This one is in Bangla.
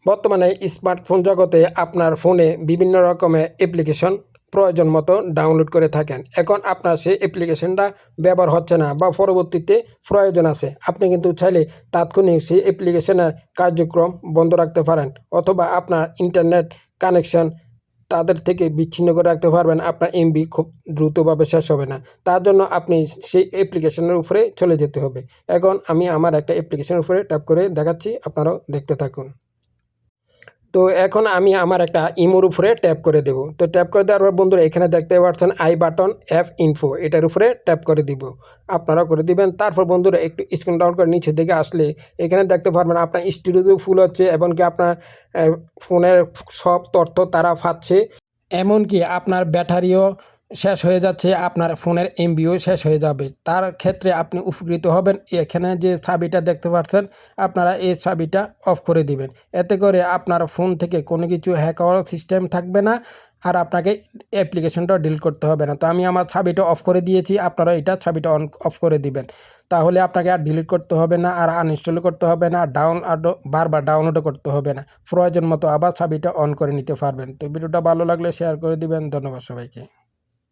বর্তমানে স্মার্টফোন জগতে আপনার ফোনে বিভিন্ন রকমের অ্যাপ্লিকেশন প্রয়োজন মতো ডাউনলোড করে থাকেন। এখন আপনার সেই অ্যাপ্লিকেশনটা ব্যবহার হচ্ছে না বা পরবর্তীতে প্রয়োজন আছে, আপনি কিন্তু চাইলে তাৎক্ষণিক সেই অ্যাপ্লিকেশনের কার্যক্রম বন্ধ রাখতে পারেন, অথবা আপনার ইন্টারনেট কানেকশন তাদের থেকে বিচ্ছিন্ন করে রাখতে পারবেন। আপনার এমবি খুব দ্রুতভাবে শেষ হবে না। তার জন্য আপনি সেই অ্যাপ্লিকেশনের উপরে চলে যেতে হবে। এখন আমি আমার একটা অ্যাপ্লিকেশনের উপরে ট্যাপ করে দেখাচ্ছি, আপনারাও দেখতে থাকুন। তো এখন আমি আমার একটা ইমোর উপরে ট্যাপ করে দেব। তো ট্যাপ করে দেওয়ার পর বন্ধুরা এখানে দেখতে পাচ্ছেন আই বাটন অ্যাপ ইনফো, এটার উপরে ট্যাপ করে দিব। আপনারাও করে দিবেন। তারপর বন্ধুরা একটু স্ক্রল ডাউন করে নিচের দিকে আসলে এখানে দেখতে পারবেন আপনার স্টোরেজও ফুল হচ্ছে, এমনকি আপনার ফোনের সব তথ্য তারা পাচ্ছে, এমনকি আপনার ব্যাটারিও শেষ হয়ে যাচ্ছে, আপনার ফোনের এমবিও শেষ হয়ে যাবে। তার ক্ষেত্রে আপনি উপকৃত হবেন। এখানে যে চাবিটা দেখতে পাচ্ছেন, আপনারা এই চাবিটা অফ করে দিবেন। এতে করে আপনার ফোন থেকে কোনো কিছু হ্যাক হওয়ার সিস্টেম থাকবে না, আর আপনাকে অ্যাপ্লিকেশনটাও ডিলিট করতে হবে না। তো আমি আমার চাবিটা অফ করে দিয়েছি, আপনারা এটা চাবিটা অফ করে দিবেন। তাহলে আপনাকে আর ডিলিট করতে হবে না, আর আনইনস্টল করতে হবে না, বারবার ডাউনলোডও করতে হবে না। প্রয়োজন মতো আবার চাবিটা অন করে নিতে পারবেন। তো ভিডিওটা ভালো লাগলে শেয়ার করে দিবেন। ধন্যবাদ সবাইকে।